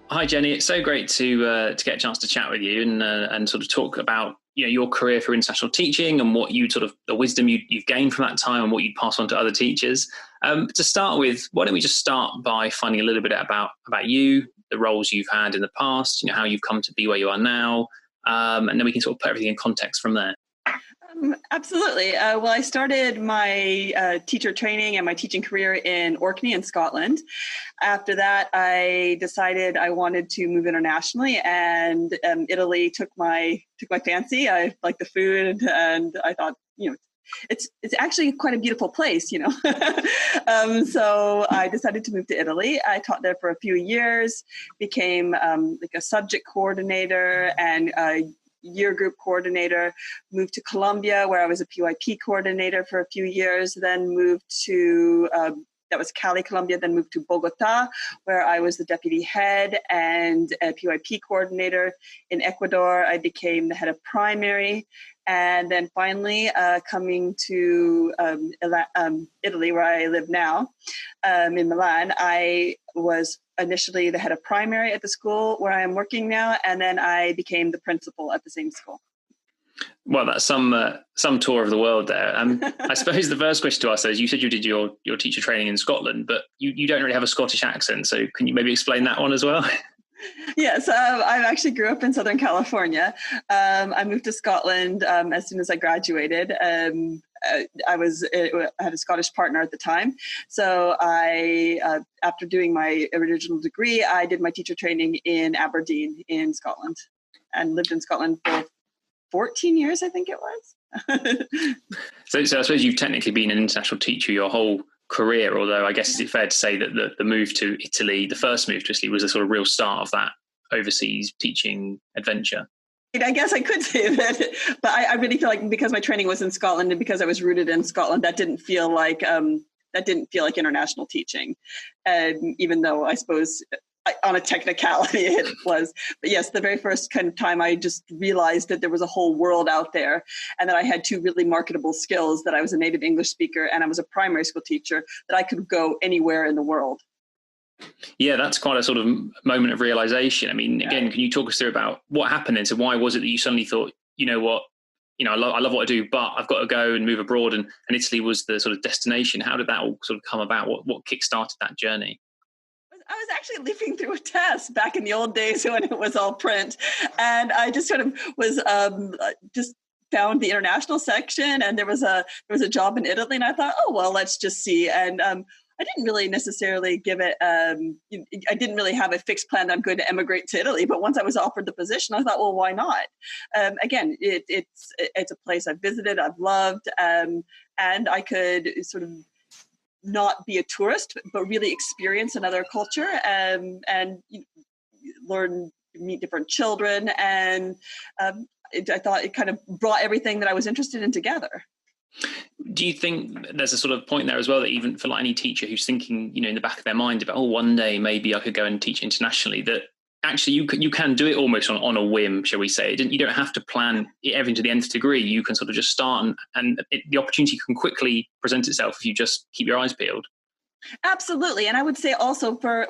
Hi Jenny, it's so great to get a chance to chat with you and sort of talk about your career for international teaching and what you sort of the wisdom you've gained from that time and what you'd pass on to other teachers. To start with, why don't we just start by finding a little bit about you, the roles you've had in the past, how you've come to be where you are now, and then we can sort of put everything in context from there. Absolutely. Well, I started my teacher training and my teaching career in Orkney in Scotland. After that, I decided I wanted to move internationally, and Italy took my fancy. I liked the food, and I thought, it's actually quite a beautiful place, So I decided to move to Italy. I taught there for a few years, became like a subject coordinator and year group coordinator, moved to Colombia where I was a PYP coordinator for a few years, then moved to, that was Cali, Colombia, then moved to Bogota where I was the deputy head and a PYP coordinator. In Ecuador, I became the head of primary. And then finally coming to Italy, where I live now, in Milan, I was initially the head of primary at the school where I am working now, and then I became the principal at the same school. Well, that's some tour of the world there. I suppose the first question to ask is, you said you did your teacher training in Scotland, but you don't really have a Scottish accent. So can you maybe explain that one as well? Yes, I actually grew up in Southern California. I moved to Scotland as soon as I graduated. I had a Scottish partner at the time. So after doing my original degree, I did my teacher training in Aberdeen in Scotland and lived in Scotland for 14 years, I think it was. So I suppose you've technically been an international teacher your whole career, although I guess is it fair to say that the move to Italy, the first move to Italy, was a sort of real start of that overseas teaching adventure? I guess I could say that, but I really feel like because my training was in Scotland and because I was rooted in Scotland, that didn't feel like international teaching, even though I suppose on a technicality it was. But yes, the very first kind of time I just realized that there was a whole world out there and that I had two really marketable skills, that I was a native English speaker and I was a primary school teacher, that I could go anywhere in the world. Yeah, that's quite a sort of moment of realization. I mean, again, can you talk us through about what happened and so why was it that you suddenly thought, you know what, I love what I do, but I've got to go and move abroad, and Italy was the sort of destination. How did that all sort of come about? What kickstarted that journey? I was actually leafing through a test back in the old days when it was all print. And I just sort of was just found the international section, and there was a job in Italy, and I thought, oh, well, let's just see. And I didn't really necessarily give it, I didn't really have a fixed plan that I'm going to emigrate to Italy. But once I was offered the position, I thought, well, why not? Again, it's a place I've visited, I've loved, and I could sort of not be a tourist, but really experience another culture and learn, meet different children. And I thought it kind of brought everything that I was interested in together. Do you think there's a sort of point there as well that even for like any teacher who's thinking, in the back of their mind about, oh, one day maybe I could go and teach internationally, that actually you can do it almost on a whim, shall we say? You don't have to plan everything to the nth degree. You can sort of just start and the opportunity can quickly present itself if you just keep your eyes peeled. Absolutely. And I would say also for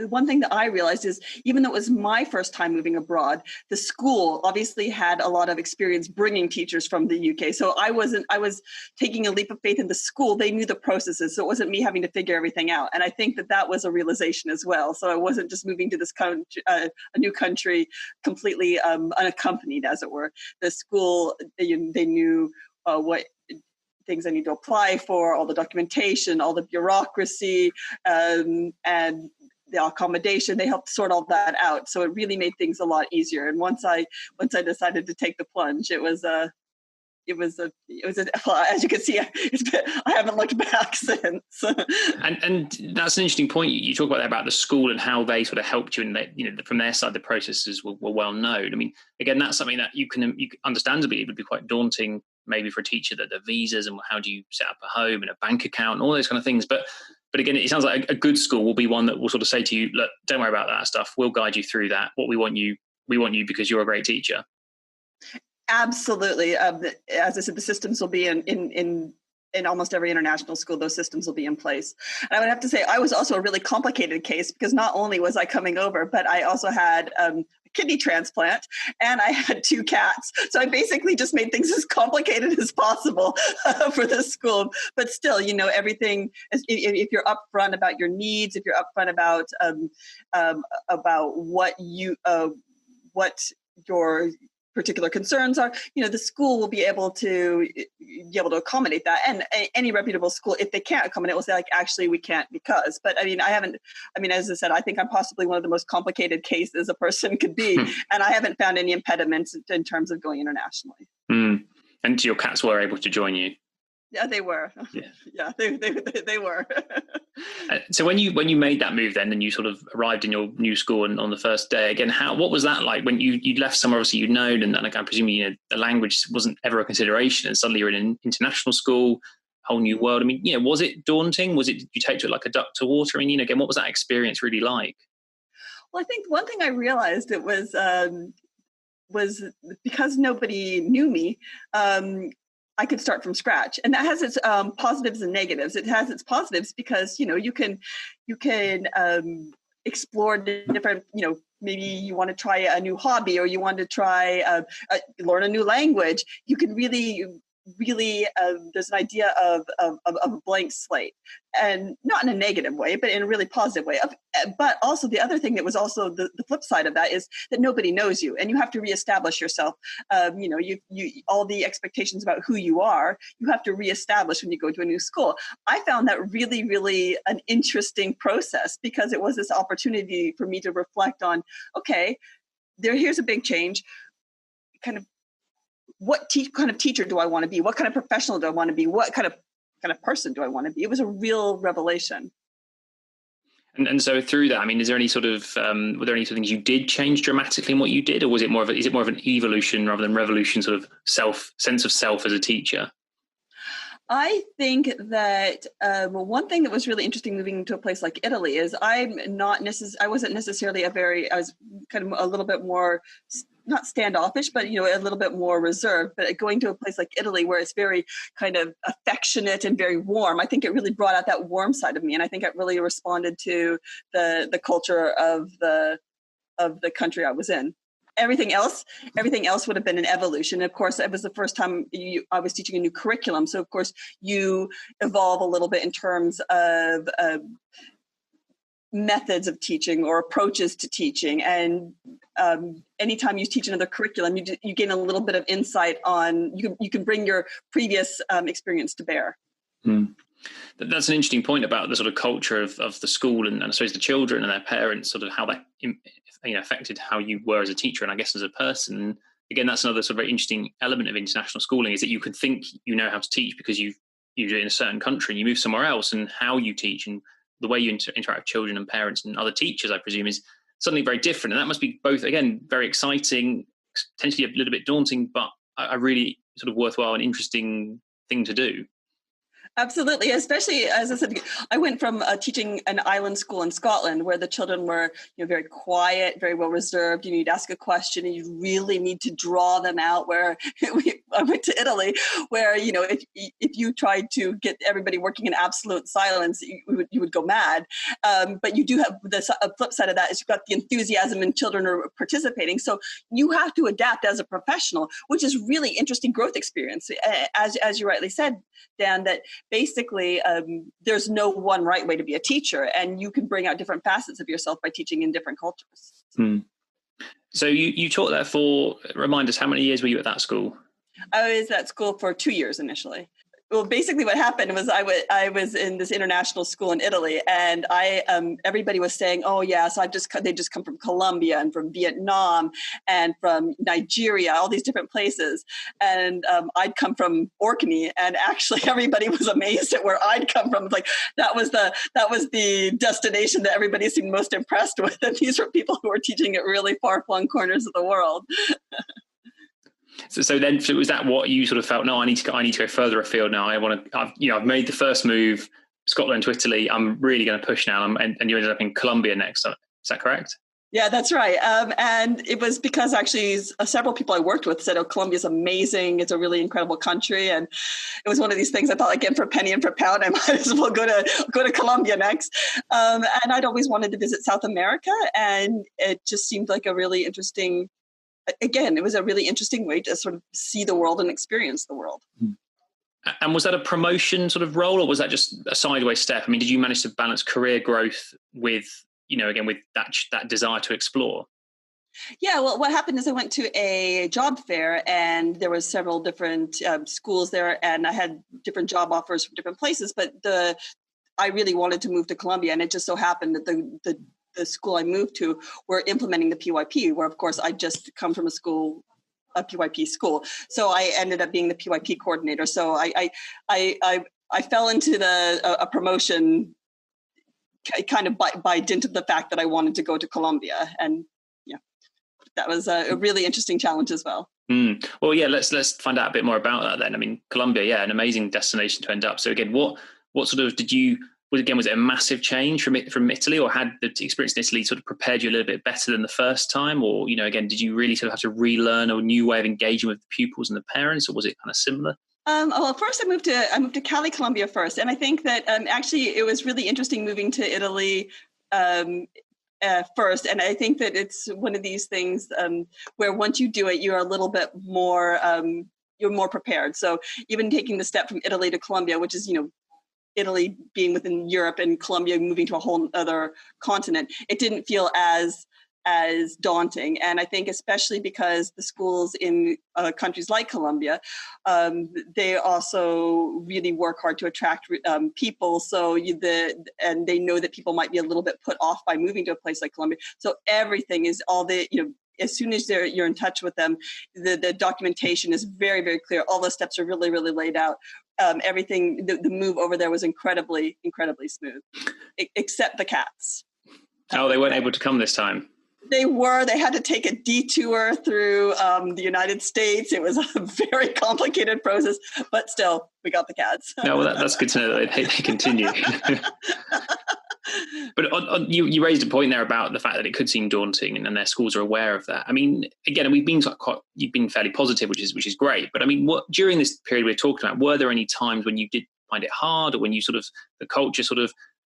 one thing that I realized is, even though it was my first time moving abroad, the school obviously had a lot of experience bringing teachers from the UK. So I was taking a leap of faith in the school. They knew the processes. So it wasn't me having to figure everything out. And I think that was a realization as well. So I wasn't just moving to this country, a new country completely unaccompanied, as it were. The school, they knew what things I need to apply for, all the documentation, all the bureaucracy, and the accommodation. They helped sort all that out. So it really made things a lot easier. And once I decided to take the plunge, it was well, as you can see, I haven't looked back since. and that's an interesting point. You talk about that, about the school and how they sort of helped you, and from their side, the processes were well known. I mean, again, that's something that you can understandably, it would be quite daunting maybe for a teacher, that the visas and how do you set up a home and a bank account and all those kind of things. But again, it sounds like a good school will be one that will sort of say to you, look, don't worry about that stuff. We'll guide you through that. What we want you because you're a great teacher. Absolutely. As I said, the systems will be in in almost every international school, those systems will be in place. And I would have to say, I was also a really complicated case because not only was I coming over, but I also had a kidney transplant and I had 2 cats. So I basically just made things as complicated as possible for this school. But still, everything, if you're upfront about your needs, if you're upfront about what your particular concerns are, the school will be able to accommodate that. And any reputable school, if they can't accommodate, will say like, actually we can't because. But as I said, I think I'm possibly one of the most complicated cases a person could be, and I haven't found any impediments in terms of going internationally. And your cats were able to join you? Yeah, they were. Yeah, they were. So when you made that move then, and you sort of arrived in your new school and on the first day again, what was that like when you left somewhere obviously you'd known, and I presume the language wasn't ever a consideration, and suddenly you're in an international school, whole new world. Was it daunting? Did you take to it like a duck to water? Again, what was that experience really like? Well, I think one thing I realized it was because nobody knew me. I could start from scratch, and that has its positives and negatives. It has its positives because you can explore different. Maybe you want to try a new hobby, or you want to try learn a new language. You can really there's an idea of a blank slate, and not in a negative way, but in a really positive way. But also the other thing that was also the flip side of that is that nobody knows you, and you have to reestablish yourself. You all the expectations about who you are, you have to reestablish when you go to a new school. I found that really, really an interesting process because it was this opportunity for me to reflect on, okay, here's a big change, kind of. What kind of teacher do I want to be? What kind of professional do I want to be? What kind of person do I want to be? It was a real revelation. And so through that, is there any sort of were there any sort of things you did change dramatically in what you did, or was it more of an evolution rather than revolution, sort of sense of self as a teacher? I think that one thing that was really interesting moving to a place like Italy is I wasn't necessarily I was kind of a little bit more, not standoffish, but a little bit more reserved. But going to a place like Italy where it's very kind of affectionate and very warm, I think it really brought out that warm side of me, and I think it really responded to the culture of the country I was in. Everything else would have been an evolution. Of course, it was the first time I was teaching a new curriculum. So, of course, you evolve a little bit in terms of methods of teaching or approaches to teaching. And anytime you teach another curriculum, you gain a little bit of insight on, you can bring your previous experience to bear. That's an interesting point about the sort of culture of the school and I suppose the children and their parents, sort of how that affected how you were as a teacher and I guess as a person. And again, that's another sort of very interesting element of international schooling, is that you can think you know how to teach because you're in a certain country and you move somewhere else, and how you teach and the way you interact with children and parents and other teachers, I presume, is suddenly very different. And that must be both, again, very exciting, potentially a little bit daunting, but a really sort of worthwhile and interesting thing to do. Absolutely. Especially, as I said, I went from teaching an island school in Scotland where the children were very quiet, very well reserved. You'd ask a question and you really need to draw them out. Where I went to Italy where, if you tried to get everybody working in absolute silence, you would go mad. But you do have the flip side of that is you've got the enthusiasm and children are participating. So you have to adapt as a professional, which is really interesting growth experience. As you rightly said, Dan, that basically there's no one right way to be a teacher, and you can bring out different facets of yourself by teaching in different cultures. So you taught there for, remind us, how many years were you at that school? I was at school for 2 years initially. Well, basically what happened was I was in this international school in Italy, and everybody was saying, oh yeah, so they just come from Colombia and from Vietnam and from Nigeria, all these different places. And I'd come from Orkney, and actually everybody was amazed at where I'd come from. Like that was the destination that everybody seemed most impressed with. And these were people who were teaching at really far-flung corners of the world. So then was that what you sort of felt? No, I need to go further afield now. I've made the first move, Scotland to Italy. I'm really going to push now, and you ended up in Colombia next. Is that correct? Yeah, that's right. And it was because actually several people I worked with said, oh, Colombia's amazing. It's a really incredible country. And it was one of these things I thought, again, for penny and for pound, I might as well go to Colombia next. And I'd always wanted to visit South America. And it just seemed like a really interesting, again, it was a really interesting way to sort of see the world and experience the world. And was that a promotion sort of role, or was that just a sideways step? I mean, did you manage to balance career growth with, again, with that desire to explore? Yeah, well, what happened is I went to a job fair, and there was several different schools there, and I had different job offers from different places. But I really wanted to move to Colombia, and it just so happened that the school I moved to were implementing the PYP, where of course I just come from a PYP school, so I ended up being the PYP coordinator. So I fell into a promotion kind of by dint of the fact that I wanted to go to Colombia, and that was a really interesting challenge as well. Well, yeah, let's find out a bit more about that then. I mean, Colombia, yeah, an amazing destination to end up. So again, what sort of was it a massive change from Italy, or had the experience in Italy sort of prepared you a little bit better than the first time? Or, again, did you really sort of have to relearn a new way of engaging with the pupils and the parents, or was it kind of similar? Well, first I moved to Cali, Colombia first. And I think that actually it was really interesting moving to Italy first. And I think that it's one of these things where once you do it, you're a little bit more, you're more prepared. So even taking the step from Italy to Colombia, which is, Italy being within Europe and Colombia moving to a whole other continent, it didn't feel as daunting. And I think especially because the schools in countries like Colombia, they also really work hard to attract people. So and they know that people might be a little bit put off by moving to a place like Colombia. So everything is as soon as you're in touch with them, the documentation is very, very clear. All the steps are really, really laid out. Everything, the move over there was incredibly, incredibly smooth, except the cats. Oh, they weren't able to come this time. They had to take a detour through the United States. It was a very complicated process, but still, we got the cats. No, well, that's good to know that they continue. But you raised a point there about the fact that it could seem daunting, and their schools are aware of that. I mean, again, you've been fairly positive, which is great. But I mean, during this period we're talking about, were there any times when you did find it hard, or when you the culture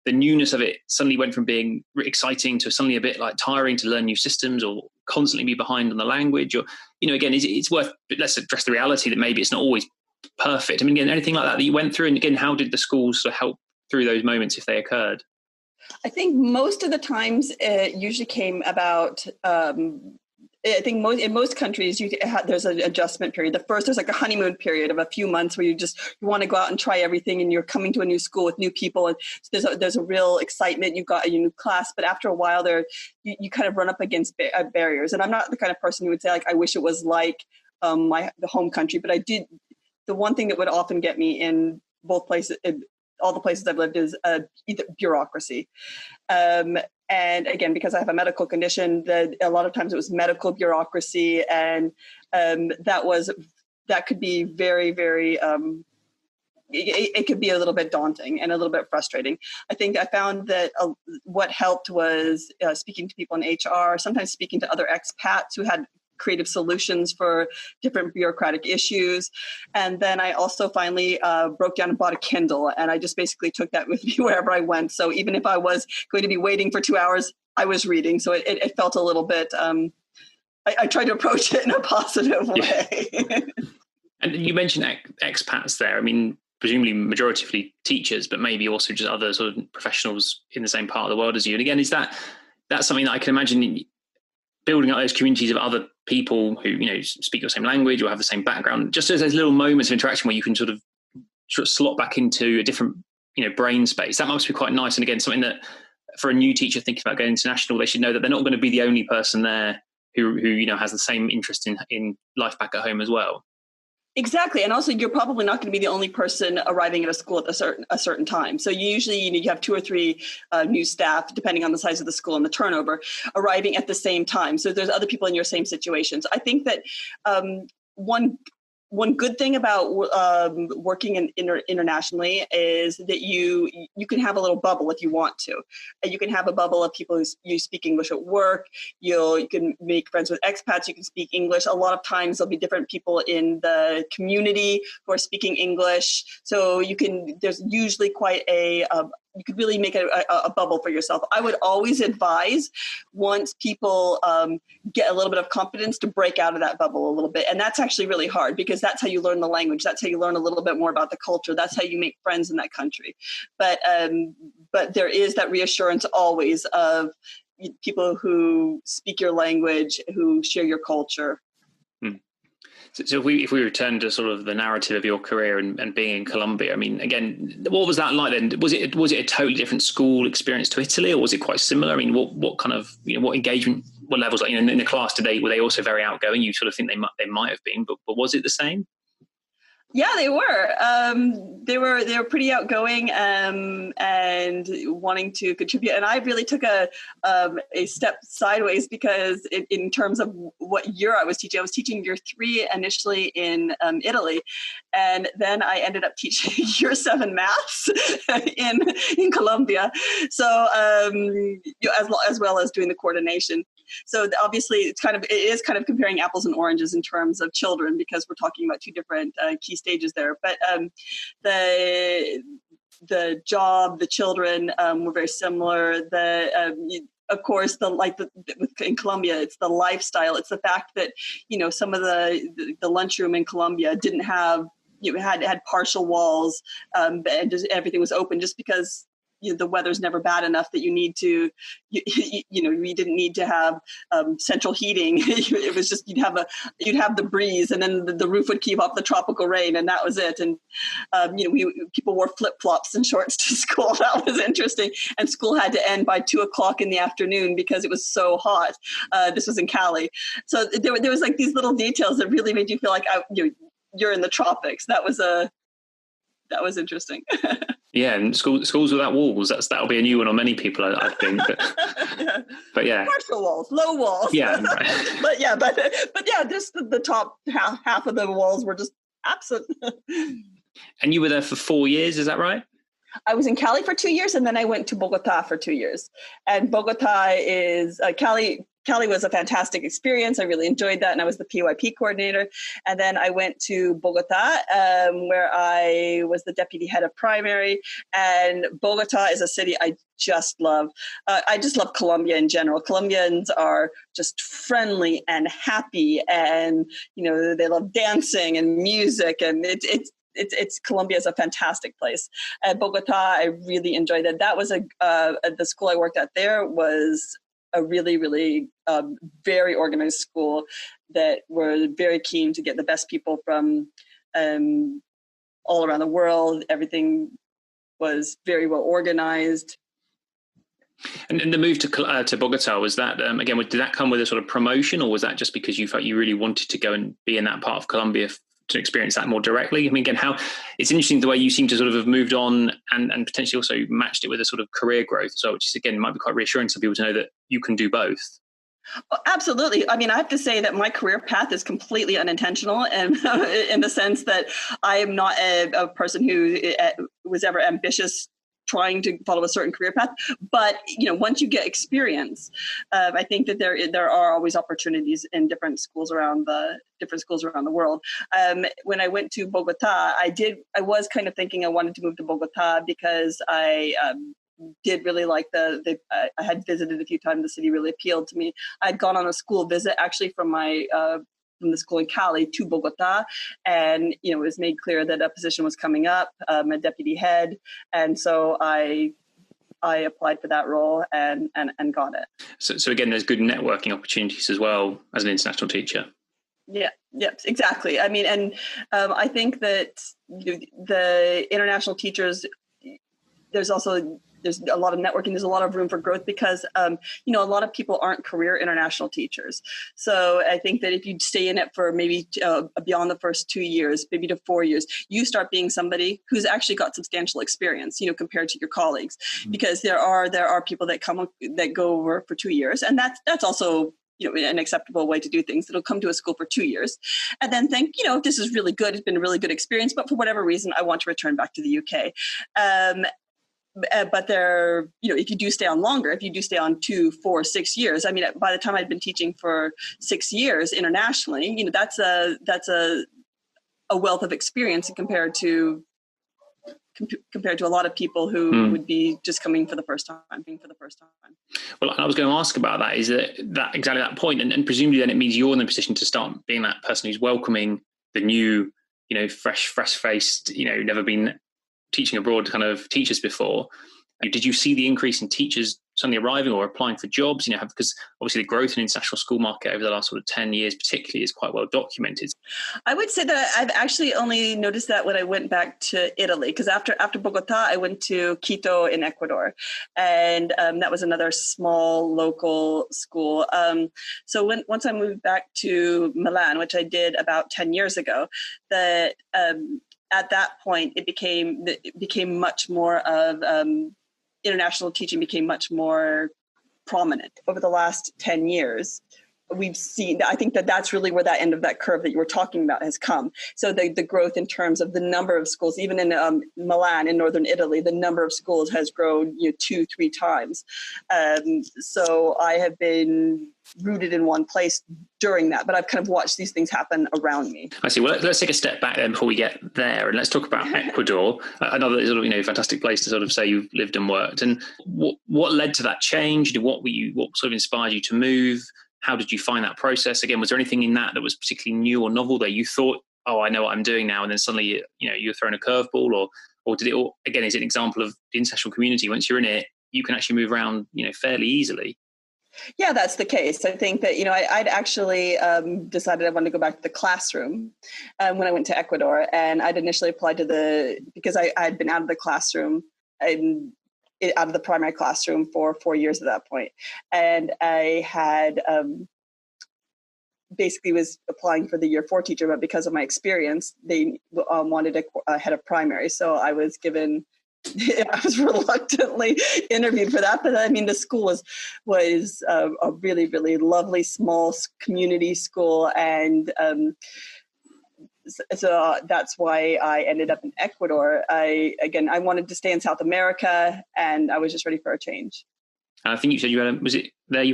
the newness of it suddenly went from being exciting to suddenly a bit like tiring to learn new systems, or constantly be behind on the language? Or, again, it's worth, let's address the reality that maybe it's not always perfect. I mean, again, anything like that you went through, and again, how did the schools help through those moments if they occurred? I think most of the times it usually came about, I think in most countries, there's an adjustment period. There's like a honeymoon period of a few months where you want to go out and try everything, and you're coming to a new school with new people, and there's a real excitement. You've got a new class, but after a while, you kind of run up against barriers. And I'm not the kind of person who would say like I wish it was like the home country, but I did. The one thing that would often get me in both places, all the places I've lived, is either bureaucracy. And again, because I have a medical condition, a lot of times it was medical bureaucracy, and that could be very, very, it could be a little bit daunting and a little bit frustrating. I think I found that what helped was speaking to people in HR, sometimes speaking to other expats who had creative solutions for different bureaucratic issues. And then I also finally broke down and bought a Kindle, and I just basically took that with me wherever I went. So even if I was going to be waiting for 2 hours, I was reading. So it felt a little bit, I tried to approach it in a positive way. Yeah. And you mentioned expats there. I mean, presumably majoritively teachers, but maybe also just other sort of professionals in the same part of the world as you. And again, that's something that I can imagine building up those communities of other people who, speak your same language or have the same background, just as those little moments of interaction where you can sort of slot back into a different, brain space. That must be quite nice. And again, something that for a new teacher thinking about going international, they should know that they're not going to be the only person there who has the same interest in life back at home as well. Exactly. And also, you're probably not going to be the only person arriving at a school at a certain time. So usually, you have 2 or 3 new staff, depending on the size of the school and the turnover, arriving at the same time. So there's other people in your same situations. I think that one one good thing about working internationally is that you can have a little bubble if you want to. And you can have a bubble of people you speak English at work. You can make friends with expats. You can speak English. A lot of times there'll be different people in the community who are speaking English. So there's usually quite you could really make a bubble for yourself. I would always advise, once people get a little bit of confidence, to break out of that bubble a little bit. And that's actually really hard, because that's how you learn the language. That's how you learn a little bit more about the culture. That's how you make friends in that country. But there is that reassurance always of people who speak your language, who share your culture. So if we return to sort of the narrative of your career and being in Colombia, I mean, again, what was that like then? Was it a totally different school experience to Italy, or was it quite similar? I mean, what kind of, what engagement, what levels, like, in the class today, were they also very outgoing? You sort of think they might have been, but was it the same? Yeah, they were. They were pretty outgoing and wanting to contribute. And I really took a step sideways, because in terms of what year I was teaching year 3 initially in Italy, and then I ended up teaching year 7 maths in Colombia. So as well as doing the coordination. So obviously it is kind of comparing apples and oranges in terms of children, because we're talking about 2 different key stages there. But the job, the children were very similar. Of course, in Colombia, it's the lifestyle. It's the fact that, some of the lunchroom in Colombia didn't have, had partial walls, and just everything was open, just because the weather's never bad enough that you didn't need to have central heating. It was just you'd have the breeze, and then the roof would keep off the tropical rain, and that was it. And people wore flip flops and shorts to school. That was interesting. And school had to end by 2:00 in the afternoon because it was so hot. This was in Cali, so there was like these little details that really made you feel like you're in the tropics. That was interesting. Yeah, and schools without walls, that'll be a new one on many people, I think. But yeah. Partial walls, low walls. Yeah. Right. but yeah, just the top half of the walls were just absent. And you were there for 4 years, is that right? I was in Cali for 2 years, and then I went to Bogota for 2 years. And Bogota is Cali was a fantastic experience. I really enjoyed that. And I was the PYP coordinator. And then I went to Bogota, where I was the deputy head of primary. And Bogota is a city I just love. I just love Colombia in general. Colombians are just friendly and happy. And, they love dancing and music. And it's Colombia is a fantastic place. At Bogota, I really enjoyed it. That was the school I worked at there was a really, really very organized school that were very keen to get the best people from all around the world. Everything was very well organized. And the move to Bogota, was that, again, did that come with a sort of promotion, or was that just because you felt you really wanted to go and be in that part of Colombia to experience that more directly? I mean, again, it's interesting the way you seem to sort of have moved on and potentially also matched it with a sort of career growth. So, which is, again, might be quite reassuring to people to know that you can do both. Well, absolutely. I mean, I have to say that my career path is completely unintentional, and in the sense that I am not a person who was ever ambitious trying to follow a certain career path. But, once you get experience, I think that there are always opportunities in different schools around the world. When I went to Bogota, I was kind of thinking I wanted to move to Bogota because I did really like I had visited a few times. The city really appealed to me. I'd gone on a school visit actually from the school in Cali to Bogota, and it was made clear that a position was coming up, a deputy head, and so I applied for that role and got it. So again, there's good networking opportunities as well as an international teacher. Yeah, exactly. I mean, and I think that the international teachers, there's a lot of networking. There's a lot of room for growth because, a lot of people aren't career international teachers. So I think that if you stay in it for maybe beyond the first 2 years, maybe to 4 years, you start being somebody who's actually got substantial experience, compared to your colleagues, because there are people that go over for 2 years, and that's also an acceptable way to do things. It'll come to a school for 2 years and then think, this is really good. It's been a really good experience, but for whatever reason, I want to return back to the UK. But if you do stay on longer, if you do stay on 2, 4, 6 years, I mean, by the time I'd been teaching for 6 years internationally, that's a wealth of experience compared to a lot of people who would be just coming for the first time. Well, I was going to ask about that. Is that exactly that point? And presumably then it means you're in a position to start being that person who's welcoming the new, fresh-faced, never been teaching abroad kind of teachers before. Did you see the increase in teachers suddenly arriving or applying for jobs? Because obviously the growth in the international school market over the last sort of 10 years particularly is quite well documented. I would say that I've actually only noticed that when I went back to Italy, because after Bogota, I went to Quito in Ecuador, and that was another small local school. So once I moved back to Milan, which I did about 10 years ago, that at that point it became much more of international teaching became much more prominent. Over the last 10 years, we've seen, I think that's really where that end of that curve that you were talking about has come. So the growth in terms of the number of schools, even in Milan in northern Italy, the number of schools has grown 2-3 times. So I have been rooted in one place during that, but I've kind of watched these things happen around me. I see. Well, let's take a step back then before we get there, and let's talk about Ecuador, another sort of fantastic place to sort of say you've lived and worked. And what led to that change? What sort of inspired you to move? How did you find that process? Again, was there anything in that was particularly new or novel that you thought, oh, I know what I'm doing now, and then suddenly you were thrown a curveball, or did it? Or again, is it an example of the international community? Once you're in it, you can actually move around fairly easily. Yeah, that's the case. I think that, I'd actually decided I wanted to go back to the classroom when I went to Ecuador. And I'd initially applied because I had been out of the classroom and out of the primary classroom for 4 years at that point. And I had basically was applying for the year 4 teacher, but because of my experience, they wanted a head of primary. So I was reluctantly interviewed for that, but I mean, the school was a really, really lovely small community school, and so that's why I ended up in Ecuador. I wanted to stay in South America, and I was just ready for a change. And I think you said you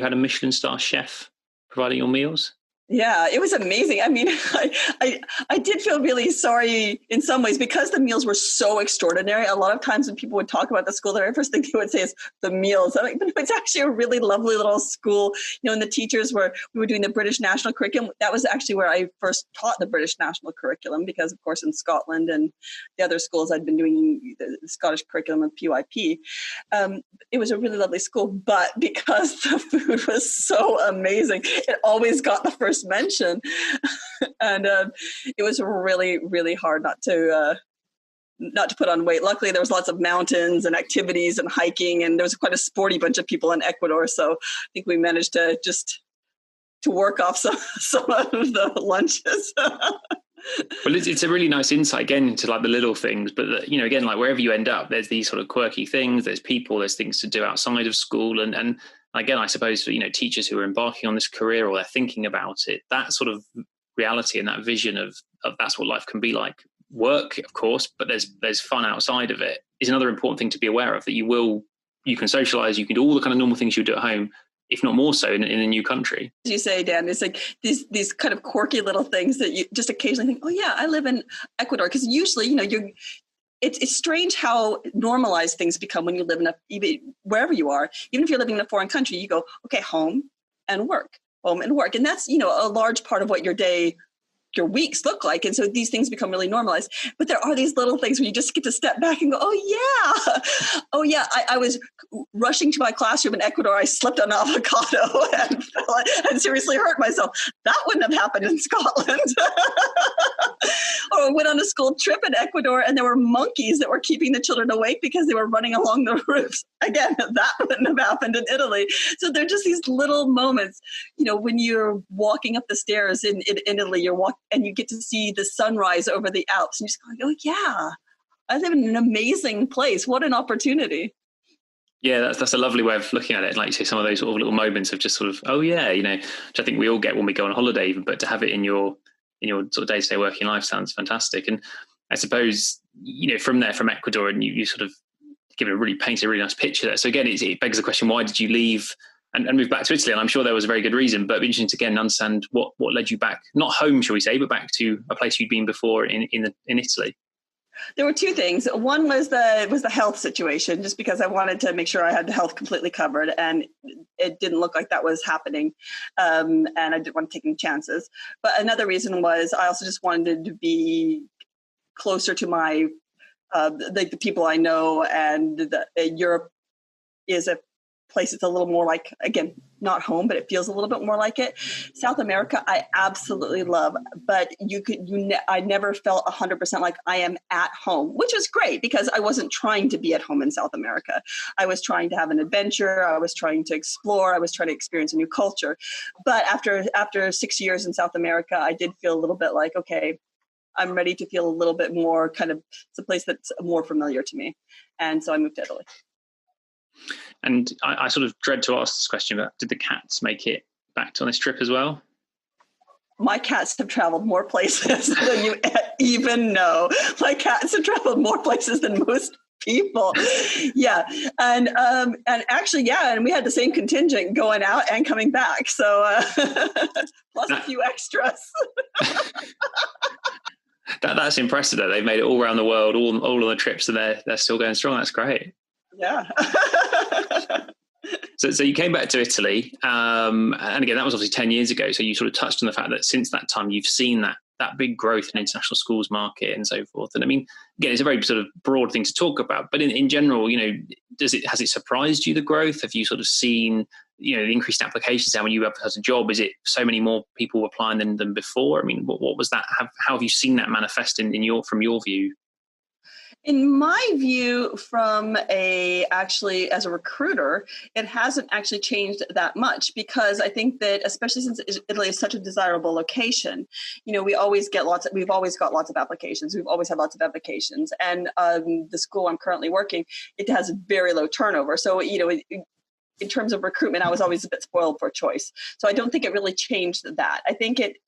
had a Michelin star chef providing your meals? Yeah, it was amazing. I mean, I did feel really sorry in some ways because the meals were so extraordinary. A lot of times when people would talk about the school, the very first thing they would say is the meals. But it's actually a really lovely little school. And the teachers we were doing the British national curriculum. That was actually where I first taught the British national curriculum, because of course in Scotland and the other schools I'd been doing the Scottish curriculum of PYP. It was a really lovely school, but because the food was so amazing, it always got the first mention. And it was really, really hard not to put on weight. Luckily, there was lots of mountains and activities and hiking, and there was quite a sporty bunch of people in Ecuador. So I think we managed to work off some of the lunches. Well, it's a really nice insight again into like the little things, but again, like wherever you end up, there's these sort of quirky things, there's people, there's things to do outside of school. And again, I suppose for, teachers who are embarking on this career or they're thinking about it, that sort of reality and that vision of that's what life can be like. Work, of course, but there's fun outside of it is another important thing to be aware of, that you can socialize, you can do all the kind of normal things you do at home, if not more so in a new country. As you say, Dan, it's like these kind of quirky little things that you just occasionally think, oh yeah, I live in Ecuador. Because usually, it's strange how normalized things become when you live even wherever you are. Even if you're living in a foreign country, you go, okay, home and work. And that's, a large part of what your weeks look like. And so these things become really normalized. But there are these little things where you just get to step back and go, oh yeah, I was rushing to my classroom in Ecuador. I slipped on an avocado and seriously hurt myself. That wouldn't have happened in Scotland. Or I went on a school trip in Ecuador and there were monkeys that were keeping the children awake because they were running along the roofs. Again, that wouldn't have happened in Italy. So they're just these little moments, when you're walking up the stairs in Italy, and you get to see the sunrise over the Alps, and you're just going, oh yeah, I live in an amazing place. What an opportunity. Yeah, that's a lovely way of looking at it. Like you say, some of those sort of little moments of just sort of, oh yeah, which I think we all get when we go on holiday, even, but to have it in your sort of day-to-day working life sounds fantastic. And I suppose, from there, from Ecuador, and you sort of painted a really nice picture there. So again, it begs the question, why did you leave and move back to Italy? And I'm sure there was a very good reason, but it'd be interesting to again understand what led you back, not home, shall we say, but back to a place you'd been before in Italy. There were two things. One was the health situation, just because I wanted to make sure I had the health completely covered, and it didn't look like that was happening, and I didn't want to take any chances. But another reason was I also just wanted to be closer to my the people I know, and Europe is a place that's a little more like, again, not home, but it feels a little bit more like it. South America, I absolutely love, but I never felt 100% like I am at home, which is great because I wasn't trying to be at home in South America. I was trying to have an adventure. I was trying to explore. I was trying to experience a new culture. But after 6 years in South America, I did feel a little bit like, okay, I'm ready to feel a little bit more kind of, it's a place that's more familiar to me. And so I moved to Italy. And I sort of dread to ask this question, but did the cats make it back on this trip as well? My cats have traveled more places than you even know. My cats have traveled more places than most people. Yeah. And actually, yeah. And we had the same contingent going out and coming back. So plus a few extras. That's impressive though. They've made it all around the world, all on the trips, and they're still going strong. That's great. Yeah. So you came back to Italy, and again, that was obviously 10 years ago. So you sort of touched on the fact that since that time, you've seen that big growth in international schools market and so forth. And I mean, again, it's a very sort of broad thing to talk about, but in general, has it surprised you, the growth? Have you sort of seen, the increased applications now when you have a job? Is it so many more people applying than before? I mean, what was that? How have you seen that manifest from your view? In my view, actually as a recruiter, it hasn't actually changed that much, because I think that, especially since Italy is such a desirable location, we've always got lots of applications. We've always had lots of applications. And the school I'm currently working, it has very low turnover. So, in terms of recruitment, I was always a bit spoiled for choice. So I don't think it really changed that. I think it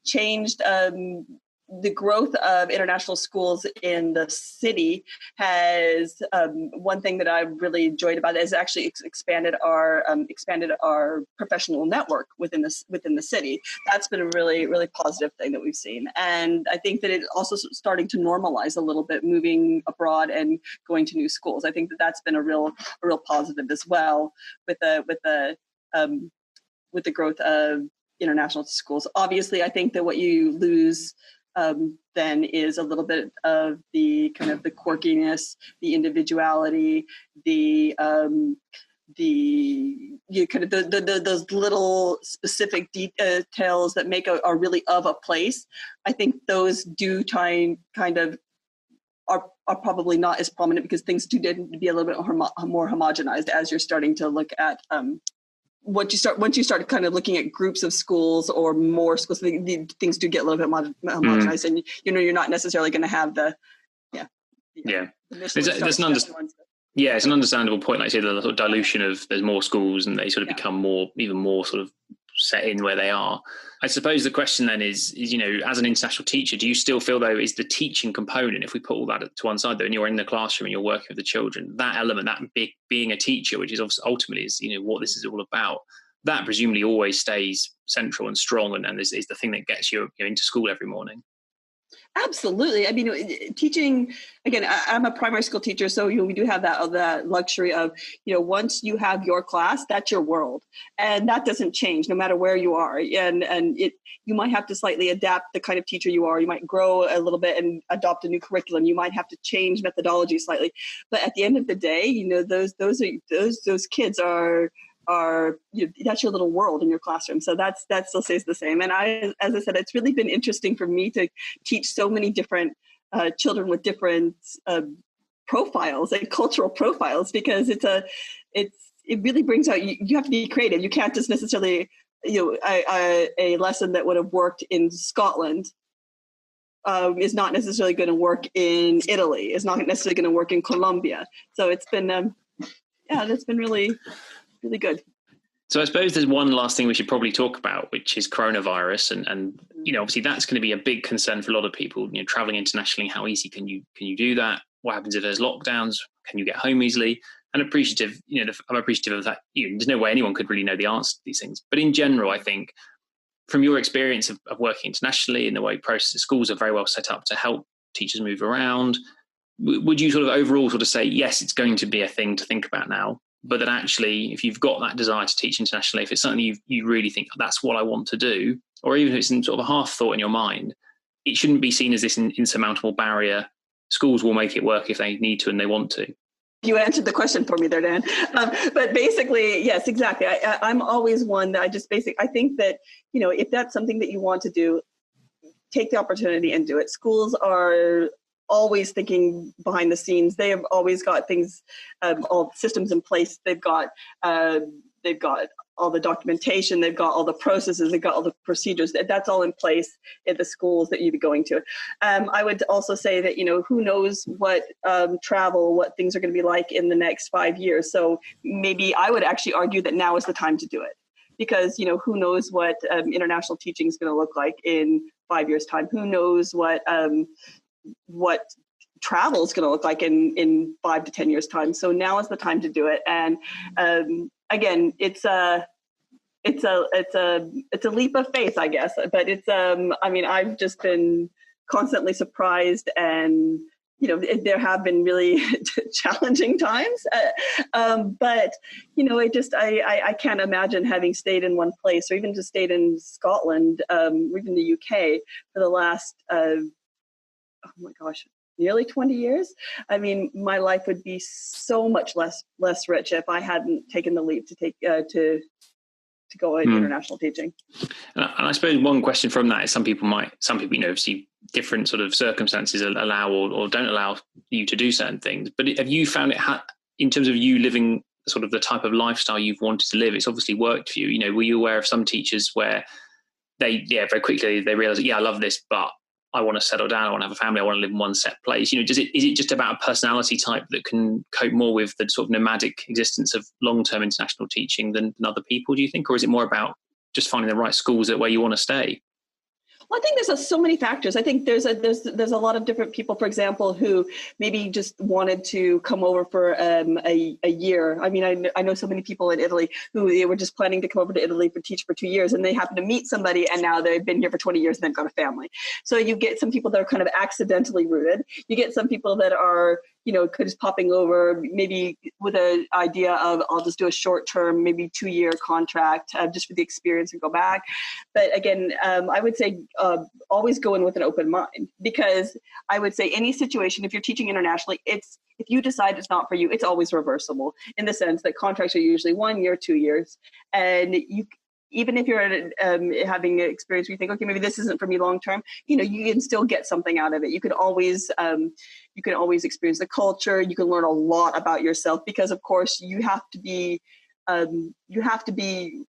changed the growth of international schools in the city has one thing that I've really enjoyed about it is actually expanded our professional network within the city. That's been a really, really positive thing that we've seen. And I think that it's also starting to normalize a little bit, moving abroad and going to new schools. I think that that's been a real positive as well with the growth of international schools. Obviously, I think that what you lose then is a little bit of the kind of the quirkiness, the individuality, the those little specific details that make are really of a place. I think those kind of are probably not as prominent, because things do tend to be a little bit more homogenized as you're starting to look at once you start kind of looking at groups of schools or more schools, things do get a little bit homogenized, and you're not necessarily going to have it's an understandable point. Like I say, the sort of dilution of there's more schools and they sort of become even more sort of set in where they are. I suppose the question then is as an international teacher, do you still feel though is the teaching component, if we put all that to one side though, and you're in the classroom and you're working with the children, that element, that being a teacher, which is ultimately is what this is all about, that presumably always stays central and strong and is the thing that gets you into school every morning? Absolutely. I mean, teaching, again, I'm a primary school teacher, so we do have that luxury of, once you have your class, that's your world, and that doesn't change no matter where you are. And you might have to slightly adapt the kind of teacher you are. You might grow a little bit and adopt a new curriculum. You might have to change methodology slightly, but at the end of the day, those kids are that's your little world in your classroom. So that still stays the same. And as I said, it's really been interesting for me to teach so many different children with different profiles and cultural profiles, because it really brings out, you have to be creative. You can't just necessarily, a lesson that would have worked in Scotland is not necessarily going to work in Italy, is not necessarily going to work in Colombia. So it's been yeah, that's been really, really good. So I suppose there's one last thing we should probably talk about, which is coronavirus. And obviously that's going to be a big concern for a lot of people, traveling internationally. How easy can you do that? What happens if there's lockdowns? Can you get home easily? And I'm appreciative of that. There's no way anyone could really know the answer to these things. But in general, I think from your experience of working internationally and the way schools are very well set up to help teachers move around, would you sort of overall sort of say, yes, it's going to be a thing to think about now, but that actually, if you've got that desire to teach internationally, if it's something you really think that's what I want to do, or even if it's in sort of a half thought in your mind, it shouldn't be seen as this insurmountable barrier. Schools will make it work if they need to and they want to. You answered the question for me there, Dan. But basically, yes, exactly. I'm always one that I think that, if that's something that you want to do, take the opportunity and do it. Schools are always thinking behind the scenes. They have always got things, all systems in place. They've got all the documentation, they've got all the processes, they've got all the procedures. That's all in place at the schools that you'd be going to. I would also say that, who knows what what things are going to be like in the next 5 years. So maybe I would actually argue that now is the time to do it. Because, who knows what international teaching is going to look like in 5 years' time? Who knows what travel is going to look like in 5 to 10 years' time? So now is the time to do it. And again, it's a leap of faith, I guess. But it's I've just been constantly surprised, and there have been really challenging times. But I can't imagine having stayed in one place, or even just stayed in Scotland, or even the UK for the last nearly 20 years. I mean, my life would be so much less rich if I hadn't taken the leap to go into international teaching. And I suppose one question from that is some people, obviously different sort of circumstances allow or don't allow you to do certain things. But have you found it in terms of you living sort of the type of lifestyle you've wanted to live, it's obviously worked for you. Were you aware of some teachers where they very quickly they realize, I love this, but I want to settle down, I want to have a family, I want to live in one set place. Is it just about a personality type that can cope more with the sort of nomadic existence of long-term international teaching than other people, do you think? Or is it more about just finding the right schools where you want to stay? Well, I think there's so many factors. I think there's a lot of different people, for example, who maybe just wanted to come over for a year. I mean, I know so many people in Italy who they were just planning to come over to Italy to teach for 2 years, and they happen to meet somebody, and now they've been here for 20 years and they've got a family. So you get some people that are kind of accidentally rooted. You get some people that are just popping over maybe with an idea of, I'll just do a short term, maybe 2-year contract just for the experience and go back. But again, I would say always go in with an open mind, because I would say any situation, if you're teaching internationally, if you decide it's not for you, it's always reversible, in the sense that contracts are usually 1 year, 2 years. And even if you're having an experience where you think, okay, maybe this isn't for me long term, you can still get something out of it. You can always experience the culture. You can learn a lot about yourself, because of course you have to be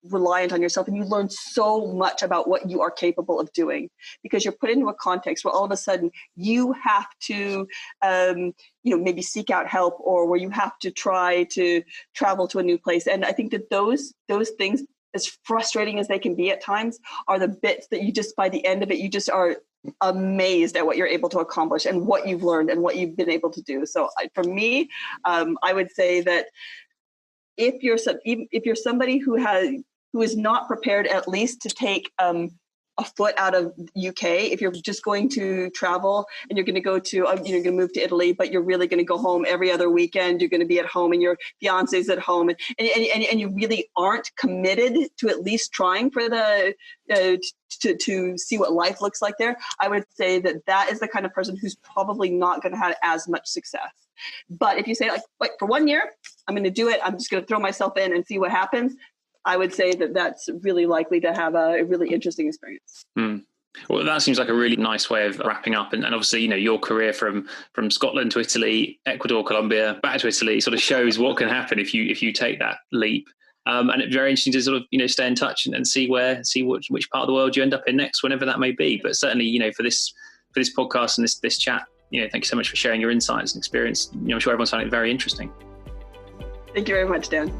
reliant on yourself, and you learn so much about what you are capable of doing, because you're put into a context where all of a sudden you have to maybe seek out help, or where you have to try to travel to a new place. And I think that those things, as frustrating as they can be at times, are the bits that you just, by the end of it, you just are amazed at what you're able to accomplish and what you've learned and what you've been able to do. So for me, I would say that if you're somebody who is not prepared at least to take a foot out of UK, if you're just going to travel and you're going to go to, you're going to move to Italy, but you're really going to go home every other weekend, you're going to be at home and your fiance's at home, and you really aren't committed to at least trying for to see what life looks like there, I would say that is the kind of person who's probably not going to have as much success. But if you say, like for 1 year, I'm going to do it, I'm just going to throw myself in and see what happens, I would say that's really likely to have a really interesting experience. Well, that seems like a really nice way of wrapping up. And obviously, your career from Scotland to Italy, Ecuador, Colombia, back to Italy sort of shows what can happen if you take that leap. And it's very interesting to sort of, stay in touch and see which part of the world you end up in next, whenever that may be. But certainly, for this podcast and this chat, thank you so much for sharing your insights and experience. I'm sure everyone's found it very interesting. Thank you very much, Dan.